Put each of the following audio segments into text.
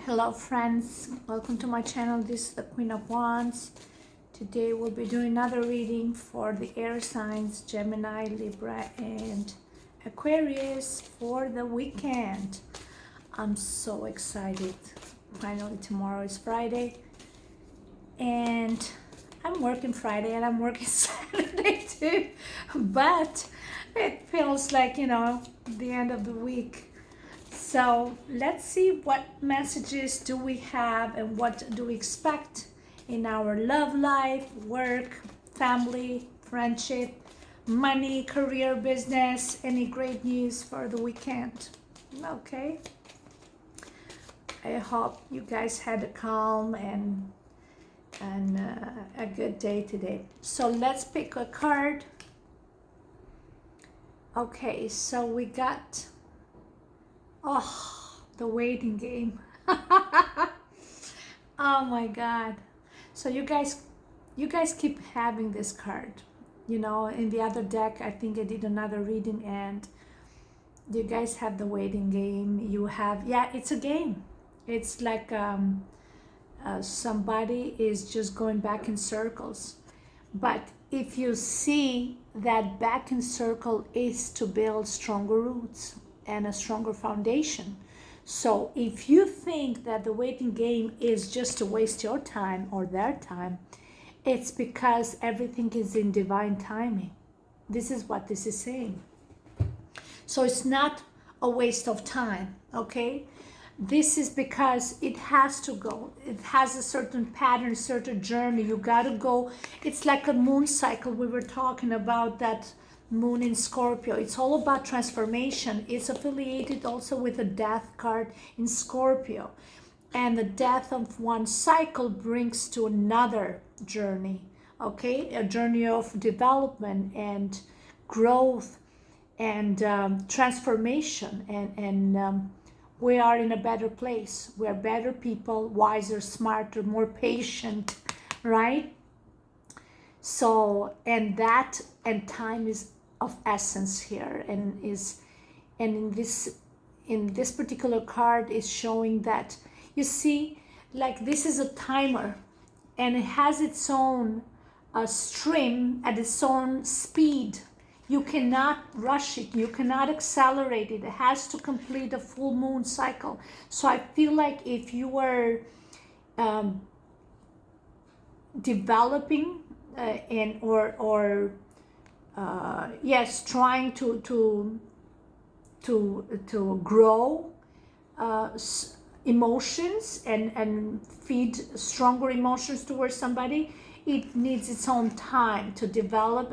Hello friends, welcome to my channel. This is the Queen of Wands. Today we'll be doing another reading for the air signs Gemini, Libra and Aquarius for the weekend. I'm so excited. Finally tomorrow is Friday and I'm working Friday and I'm working Saturday too, but it feels like, the end of the week. So let's see what messages do we have and what do we expect in our love life, work, family, friendship, money, career, business, any great news for the weekend. Okay. I hope you guys had a calm and a good day today. So let's pick a card. Okay, so we got the waiting game. Oh my God. So you guys keep having this card. In the other deck, I think I did another reading and you guys have the waiting game. You have, it's a game. It's like somebody is just going back in circles. But if you see that back in circle is to build stronger roots and a stronger foundation. So if you think that the waiting game is just to waste your time or their time, it's because everything is in divine timing. This is what this is saying. So it's not a waste of time, okay? This is because it has to go. It has a certain pattern, certain journey. You gotta go. It's like a moon cycle. We were talking about that moon in Scorpio. It's all about transformation. It's affiliated also with the death card in Scorpio. And the death of one cycle brings to another journey, okay? A journey of development and growth and transformation. And we are in a better place. We are better people, wiser, smarter, more patient, right? So, and time is of essence here, and in this particular card is showing that, you see, like this is a timer and it has its own stream at its own speed. You cannot rush it, you cannot accelerate it. It has to complete a full moon cycle. So I feel like if you were developing trying to grow emotions and feed stronger emotions towards somebody, it needs its own time to develop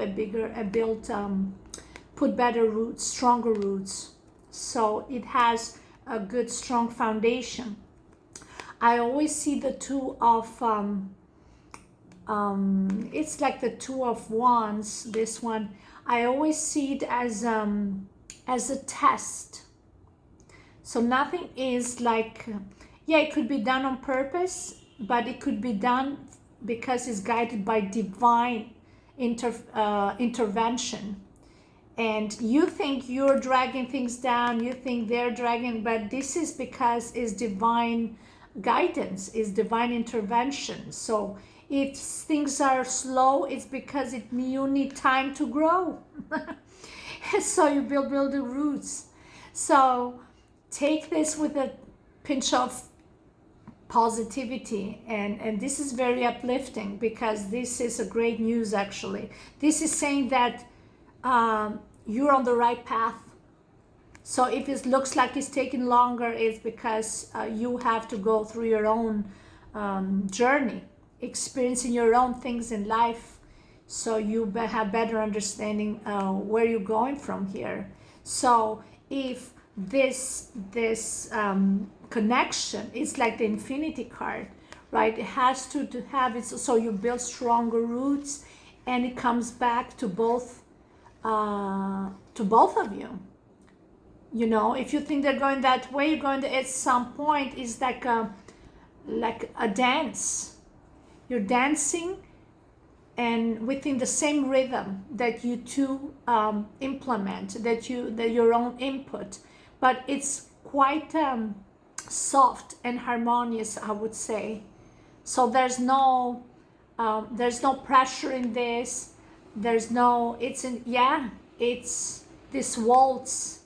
put better roots, stronger roots. So it has a good, strong foundation. I always see the two of it's like the Two of Wands, this one. I always see it as a test. So nothing is like, it could be done on purpose, but it could be done because it's guided by divine intervention. And you think you're dragging things down, you think they're dragging, but this is because it's divine guidance, is divine intervention. So if things are slow, it's because you need time to grow. So you build the roots. So take this with a pinch of positivity, and this is very uplifting because this is a great news actually. This is saying that you're on the right path. So if it looks like it's taking longer, it's because you have to go through your own journey, experiencing your own things in life, so you have better understanding where you're going from here. So if this connection is like the Infinity card, right? It has to have it, so you build stronger roots, and it comes back to both of you. If you think they're going that way, you're going to, at some point, it's like a dance. You're dancing and within the same rhythm that you two implement, that your own input, but it's quite soft and harmonious, I would say. So there's no pressure in this. There's no, it's in, yeah, it's this waltz.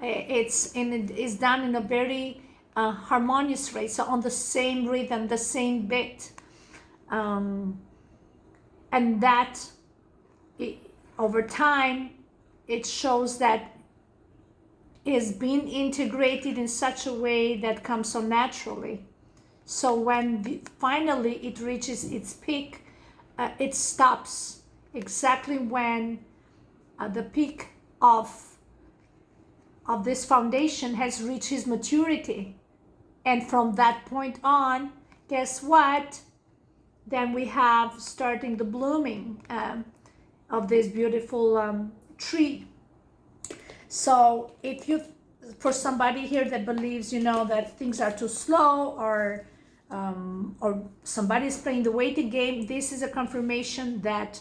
It's done in a very harmonious way. So on the same rhythm, the same beat. And that over time, it shows that is being integrated in such a way that comes so naturally. So when finally it reaches its peak, it stops exactly when the peak of this foundation has reached its maturity. And from that point on, guess what? Then we have starting the blooming of this beautiful tree. So if you, for somebody here that believes, that things are too slow, or somebody's playing the waiting game, this is a confirmation that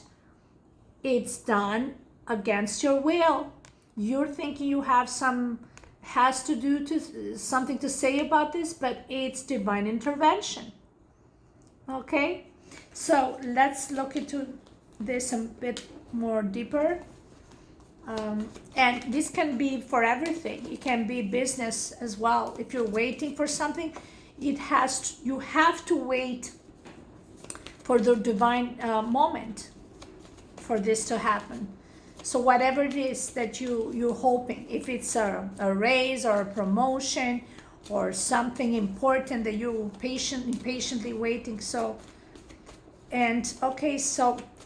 it's done against your will. You're thinking you have something to say about this, but it's divine intervention. Okay, so let's look into this a bit more deeper. And this can be for everything. It can be business as well. If you're waiting for something, you have to wait for the divine moment for this to happen. So whatever it is that you're hoping, if it's a raise or a promotion or something important that you're patiently waiting. So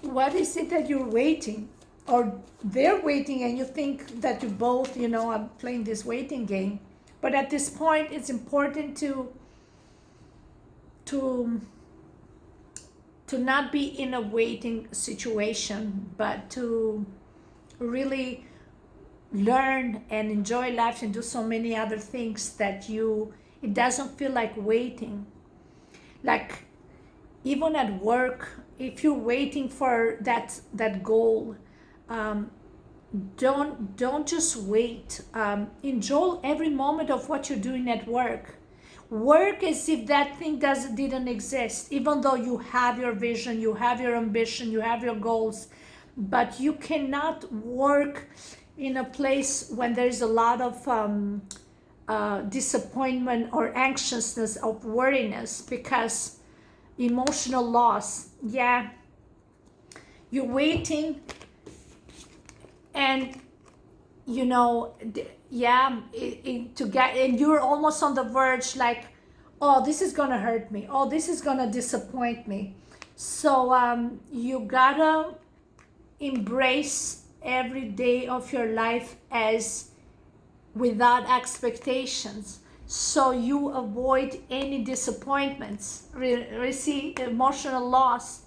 what is it that you're waiting? Or they're waiting and you think that you both, are playing this waiting game. But at this point, it's important to not be in a waiting situation, but to really learn and enjoy life and do so many other things that it doesn't feel like waiting. Like even at work, if you're waiting for that goal, don't just wait. Enjoy every moment of what you're doing at work. Work as if that thing didn't exist, even though you have your vision, you have your ambition, you have your goals, but you cannot work in a place when there's a lot of disappointment or anxiousness or worriness, because emotional loss. Yeah, you're waiting, and to get, and you're almost on the verge, like, oh, this is gonna hurt me, oh, this is gonna disappoint me. So you gotta embrace every day of your life as without expectations, so you avoid any disappointments, receive emotional loss.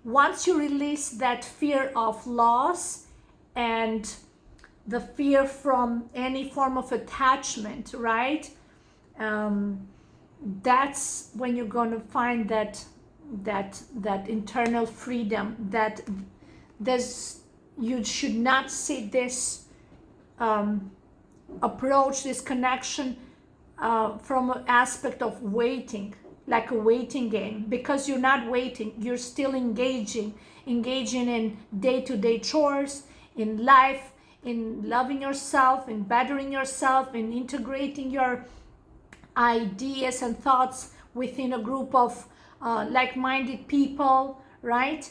Once you release that fear of loss and the fear from any form of attachment, right? That's when you're going to find that internal freedom, that you should not see this approach, this connection from an aspect of waiting, like a waiting game, because you're not waiting, you're still engaging in day-to-day chores, in life, in loving yourself, in bettering yourself, in integrating your ideas and thoughts within a group of like-minded people, right?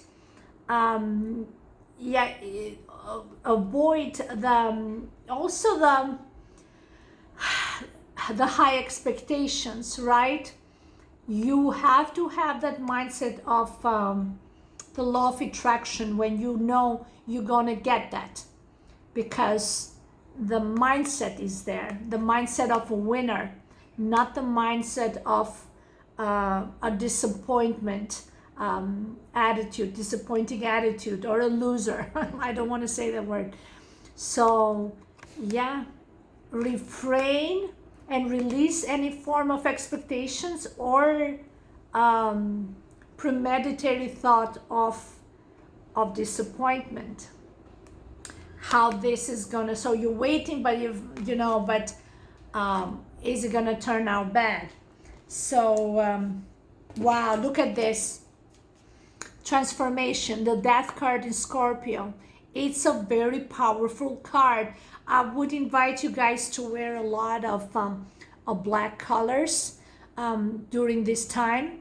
Avoid the high expectations, right? You have to have that mindset of the law of attraction when you know you're gonna get that, because the mindset is there, the mindset of a winner, not the mindset of a disappointment disappointing attitude, or a loser. I don't want to say that word. So yeah, refrain and release any form of expectations or premeditated thought of disappointment. How this is gonna, so you're waiting, but is it gonna turn out bad? So wow, look at this transformation, the Death card in Scorpio. It's a very powerful card. I would invite you guys to wear a lot of black colors during this time.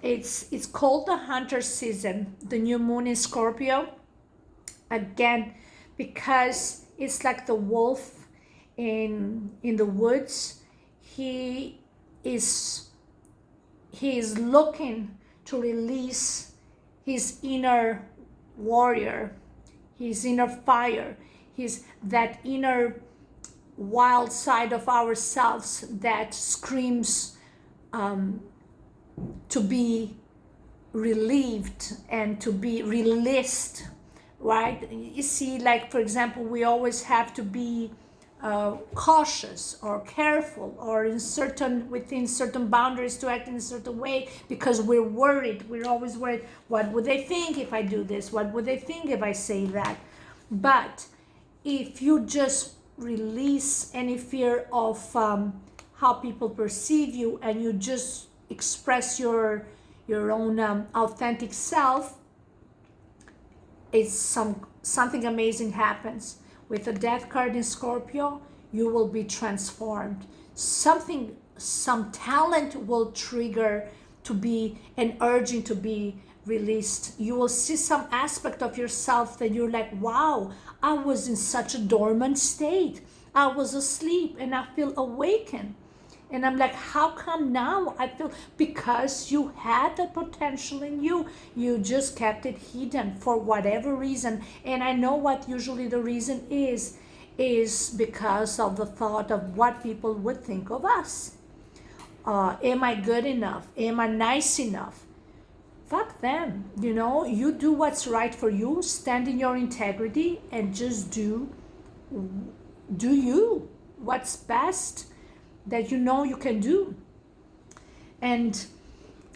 It's called the hunter season, the new moon in Scorpio. Again, because it's like the wolf in the woods. He is looking to release his inner warrior, his inner fire, his that inner wild side of ourselves that screams to be relieved and to be released, right? You see, like for example, we always have to be cautious or careful or within certain boundaries to act in a certain way because we're worried. We're always worried, what would they think if I do this? What would they think if I say that? But if you just release any fear of how people perceive you and you just express your own authentic self, it's something amazing happens. With the Death card in Scorpio, you will be transformed. Some talent will trigger to be an urging to be released. You will see some aspect of yourself that you're like, wow, I was in such a dormant state. I was asleep and I feel awakened. And I'm like, how come now I feel? Because you had the potential in you. You just kept it hidden for whatever reason. And I know what usually the reason is because of the thought of what people would think of us. Am I good enough? Am I nice enough? Fuck them. You do what's right for you. Stand in your integrity and just do you. What's best that you can do. And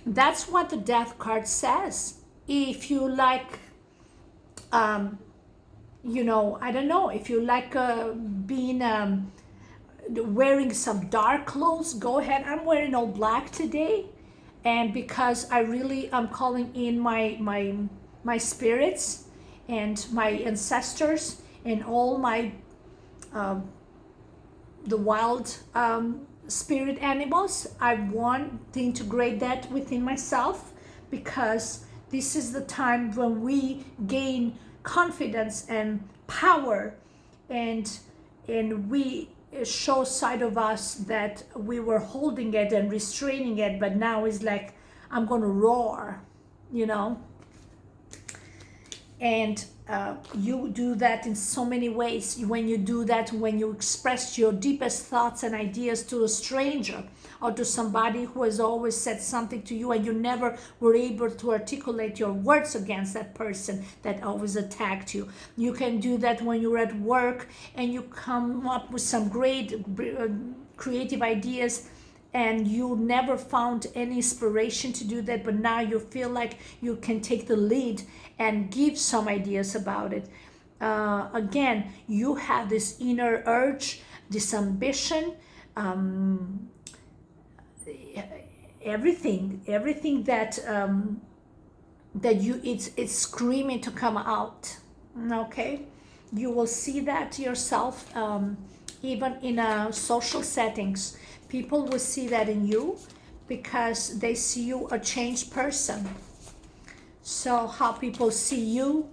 that's what the Death card says. If you like I don't know, if you like being wearing some dark clothes, go ahead. I'm wearing all black today, and because I really am calling in my spirits and my ancestors and all my the wild spirit animals. I want to integrate that within myself because this is the time when we gain confidence and power, and we show side of us that we were holding it and restraining it, but now it's like I'm gonna roar, and you do that in so many ways. When you do that, when you express your deepest thoughts and ideas to a stranger or to somebody who has always said something to you and you never were able to articulate your words against that person that always attacked you. You can do that when you're at work and you come up with some great creative ideas and you never found any inspiration to do that, but now you feel like you can take the lead and give some ideas about it. Again, you have this inner urge, this ambition, everything that it's screaming to come out. Okay, you will see that yourself, even in social settings. People will see that in you because they see you a changed person. So how people see you,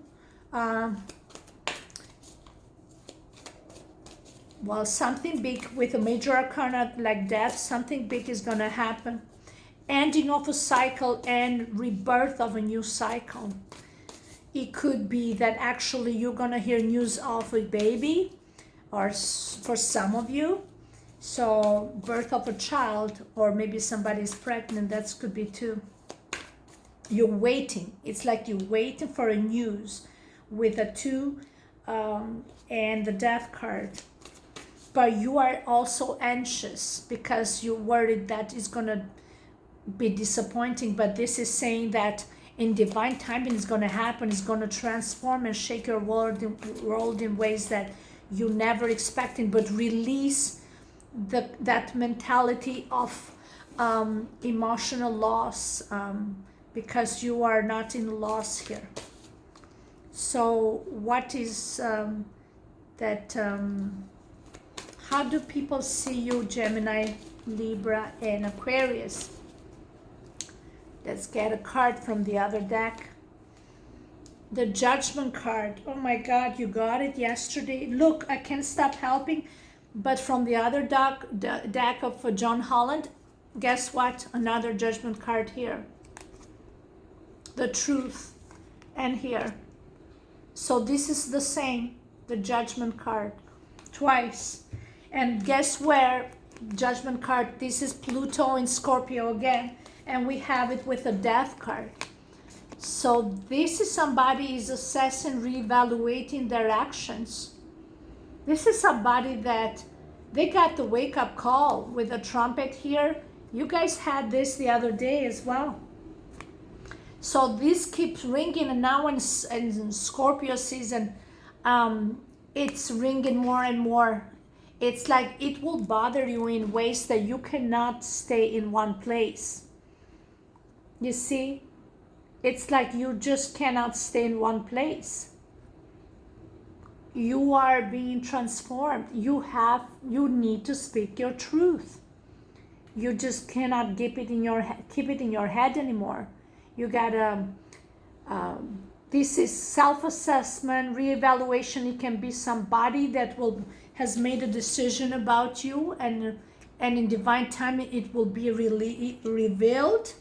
well, something big with a major arcana like death, something big is gonna happen. Ending of a cycle and rebirth of a new cycle. It could be that actually you're gonna hear news of a baby, or for some of you, so birth of a child, or maybe somebody's pregnant, that could be too. You're waiting. It's like you're waiting for a news with a 2 and the Death card. But you are also anxious because you're worried that it's going to be disappointing. But this is saying that in divine timing it's going to happen. It's going to transform and shake your world in ways that you never expected. But release that mentality of emotional loss, because you are not in loss here. So what is that, how do people see you, Gemini, Libra, and Aquarius? Let's get a card from the other deck. The Judgment card. Oh my God, you got it yesterday. Look, I can't stop helping. But from the other deck, the deck of John Holland, guess what? Another Judgment card here. The Truth. And here. So this is the same, the Judgment card, twice. And guess where? Judgment card. This is Pluto in Scorpio again. And we have it with a Death card. So this is somebody is assessing, reevaluating their actions. This is somebody that they got the wake-up call with a trumpet here. You guys had this the other day as well. So this keeps ringing, and now in Scorpio season, it's ringing more and more. It's like it will bother you in ways that you cannot stay in one place. You see? It's like you just cannot stay in one place. You are being transformed. You need to speak your truth. You just cannot keep it in your head anymore. You gotta, this is self-assessment, reevaluation. It can be somebody that has made a decision about you, and in divine timing it will be really revealed.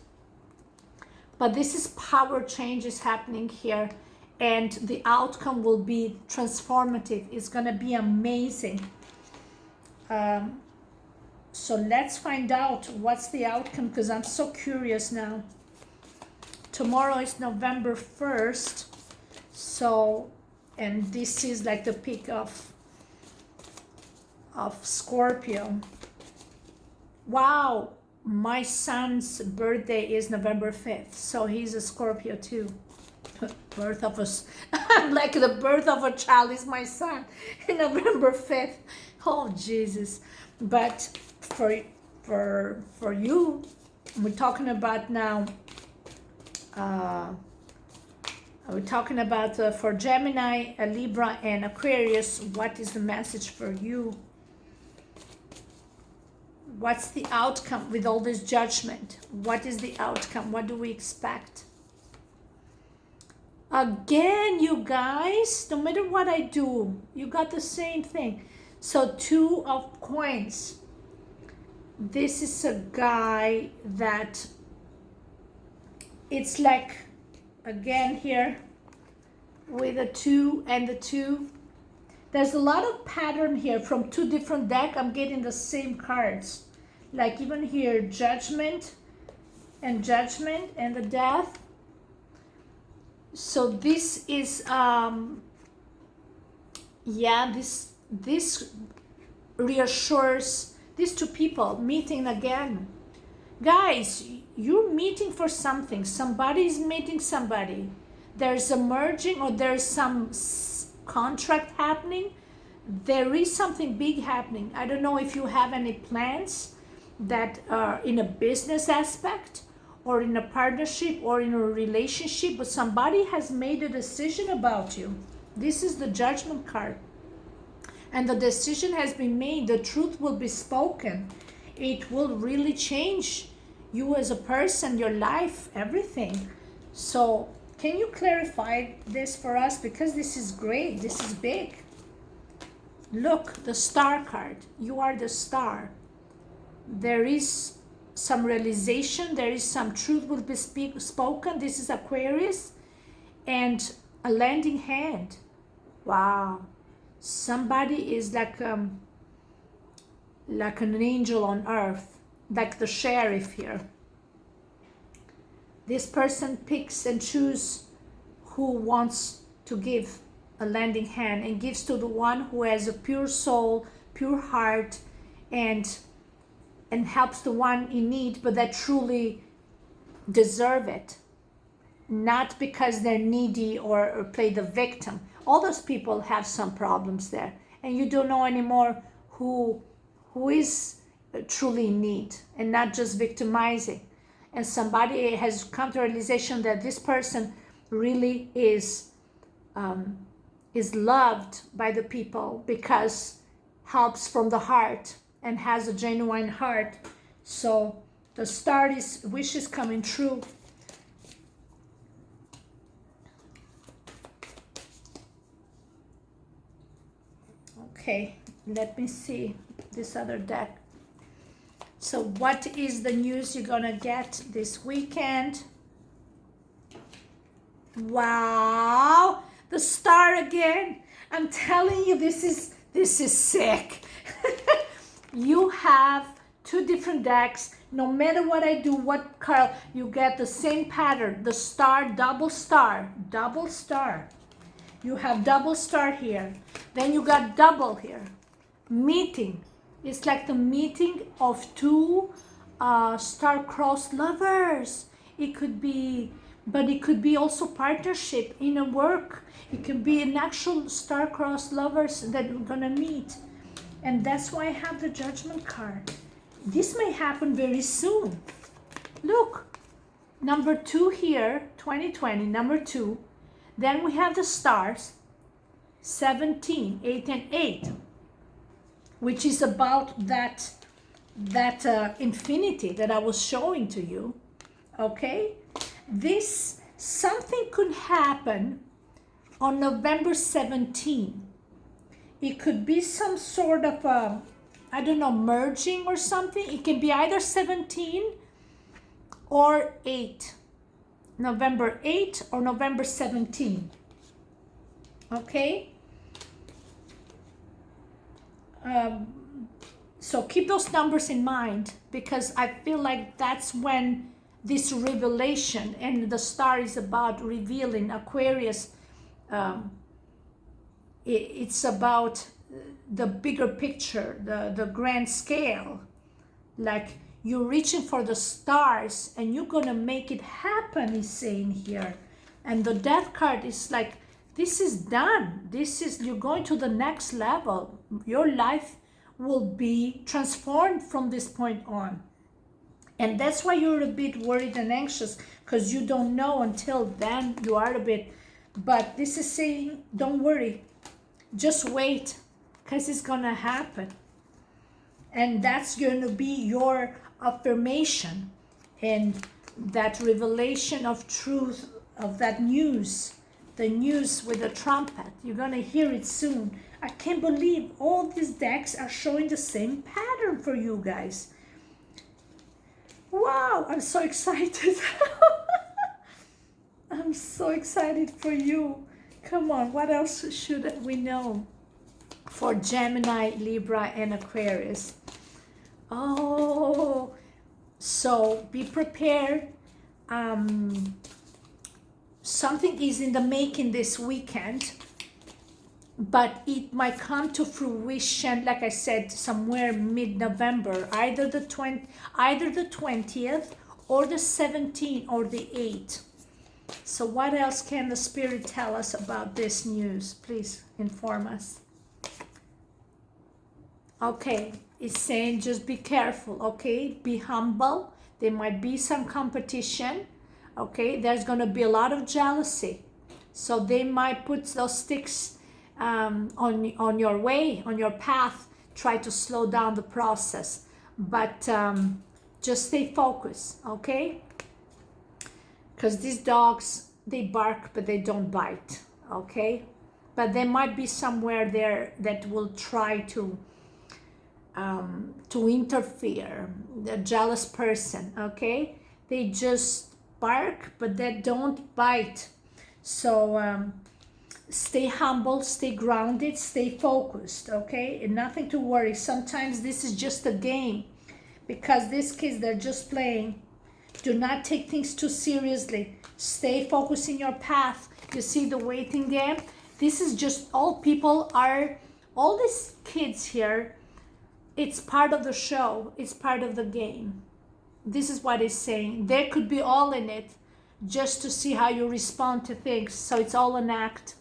But this is power changes happening here, and the outcome will be transformative. It's gonna be amazing. So let's find out what's the outcome, because I'm so curious now. Tomorrow is November 1st, so, and this is like the peak of Scorpio. Wow, my son's birthday is November 5th, so he's a Scorpio too. Birth of like the birth of a child is my son, November 5th. Oh Jesus! But for you, we're talking about now. We're talking about for Gemini, Libra, and Aquarius. What is the message for you? What's the outcome with all this judgment? What is the outcome? What do we expect? Again, you guys, no matter what I do, you got the same thing. So 2 of coins. This is a guy that it's like, again here, with a 2 and the 2. There's a lot of pattern here from 2 different decks. I'm getting the same cards. Like even here, Judgment and the Death. So this is, this reassures these 2 people meeting again. Guys, you're meeting for something. Somebody is meeting somebody. There's a merging, or there's some contract happening. There is something big happening. I don't know if you have any plans that are in a business aspect, or in a partnership, or in a relationship, but somebody has made a decision about you. This is the Judgment card. And the decision has been made. The truth will be spoken. It will really change you as a person, your life, everything. So can you clarify this for us? Because this is great. This is big. Look, the Star card. You are the star. There is some realization. There is some truth will be spoken. This is Aquarius. And a lending hand. Wow. Somebody is like an angel on earth, like the sheriff here. This person picks and chooses who wants to give a lending hand, and gives to the one who has a pure soul, pure heart, and helps the one in need, but that truly deserve it. Not because they're needy or play the victim. All those people have some problems there, and you don't know anymore who who is truly in need and not just victimizing. And somebody has come to realization that this person really is loved by the people because helps from the heart and has a genuine heart. So the star is wishes coming true. Okay, let me see this other deck. So what is the news you're gonna get this weekend? Wow, the star again. I'm telling you, this is sick. You have two different decks. No matter what I do, what card, you get the same pattern. The star, double star, double star. You have double star here. Then you got double here. Meeting. It's like the meeting of two star-crossed lovers. It could be, but it could be also partnership in a work. It could be an actual star-crossed lovers that we're gonna meet. And that's why I have the Judgment card. This may happen very soon. Look, number 2 here, 2020, number 2. Then we have the stars, 17, 8 and 8, which is about that infinity that I was showing to you, okay? Something could happen on November 17. It could be some sort of, I don't know, merging or something. It can be either 17 or 8. November 8 or November 17. Okay? So keep those numbers in mind, because I feel like that's when this revelation, and the star is about revealing Aquarius. It's about the bigger picture, the grand scale. Like, you're reaching for the stars and you're gonna make it happen, he's saying here. And the Death card is like, this is done. You're going to the next level. Your life will be transformed from this point on. And that's why you're a bit worried and anxious, because you don't know until then. You are a bit, but this is saying, don't worry, just wait, because it's gonna happen. And that's going to be your affirmation and that revelation of truth, of that news, the news with the trumpet. You're going to hear it soon. I can't believe all these decks are showing the same pattern for you guys. Wow, I'm so excited. I'm so excited for you. Come on, what else should we know for Gemini, Libra, and Aquarius? Oh, so be prepared. Something is in the making this weekend, but it might come to fruition, like I said, somewhere mid-November, either the 20th or the 17th or the 8th. So what else can the Spirit tell us about this news? Please inform us. Okay, it's saying just be careful, okay? Be humble. There might be some competition, okay? There's going to be a lot of jealousy. So they might put those sticks on your way, on your path, try to slow down the process. But just stay focused, okay? Because these dogs, they bark, but they don't bite, okay? But there might be somewhere there that will try to interfere, the jealous person, okay? They just bark, but they don't bite. So stay humble, stay grounded, stay focused, okay? And nothing to worry. Sometimes this is just a game, because these kids, they're just playing. Do not take things too seriously. Stay focused in your path. You see the waiting game? This is just, all these kids here, it's part of the show. It's part of the game. This is what it's saying. They could be all in it just to see how you respond to things. So it's all an act.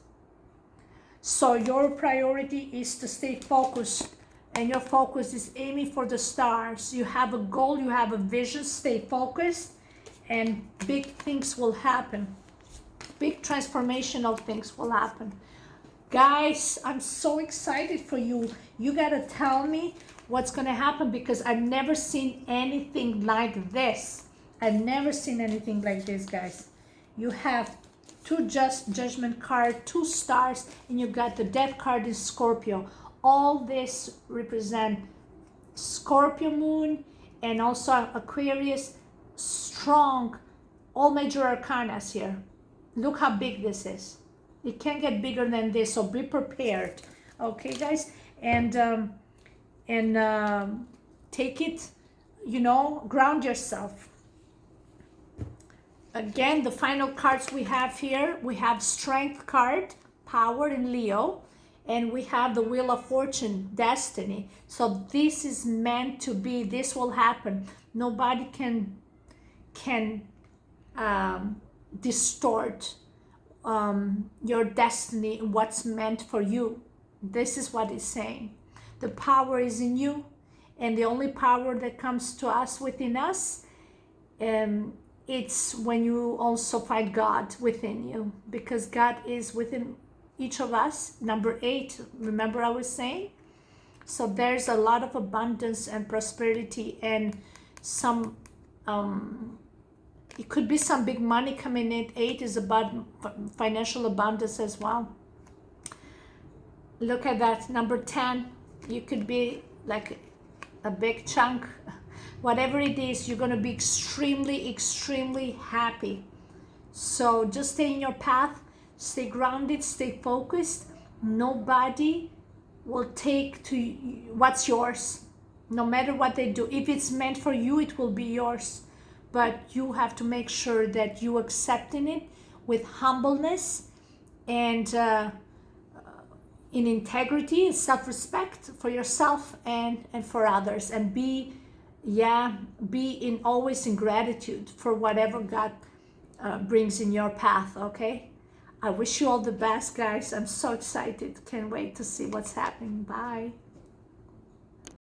So your priority is to stay focused and your focus is aiming for the stars. You have a goal, you have a vision, stay focused, and big things will happen. Big transformational things will happen. Guys, I'm so excited for you. You gotta tell me what's gonna happen, because I've never seen anything like this. I've never seen anything like this, guys. You have two judgment card, 2 stars, and you got the death card in Scorpio. All this represent Scorpio moon and also Aquarius. Strong, all major arcanas here. Look how big this is. It can't get bigger than this, so be prepared. Okay, guys? And take it, you know, ground yourself. Again, the final cards we have here, we have Strength card, Power in Leo, and we have the Wheel of Fortune, Destiny. So this is meant to be. This will happen. Nobody can distort your destiny and what's meant for you. This is what it's saying. The power is in you, and the only power that comes to us within us, it's when you also find God within you, because God is within each of us. Number 8, remember I was saying? So there's a lot of abundance and prosperity, and some it could be some big money coming in. 8 is about financial abundance as well. Look at that. Number 10, you could be like a big chunk. Whatever it is, you're going to be extremely, extremely happy. So just stay in your path, stay grounded, stay focused. Nobody will take to what's yours, no matter what they do. If it's meant for you, it will be yours. But you have to make sure that you accepting it with humbleness and in integrity and self-respect for yourself and for others, and be in always in gratitude for whatever God brings in your path. Okay, I wish you all the best, guys. I'm so excited, can't wait to see what's happening. Bye.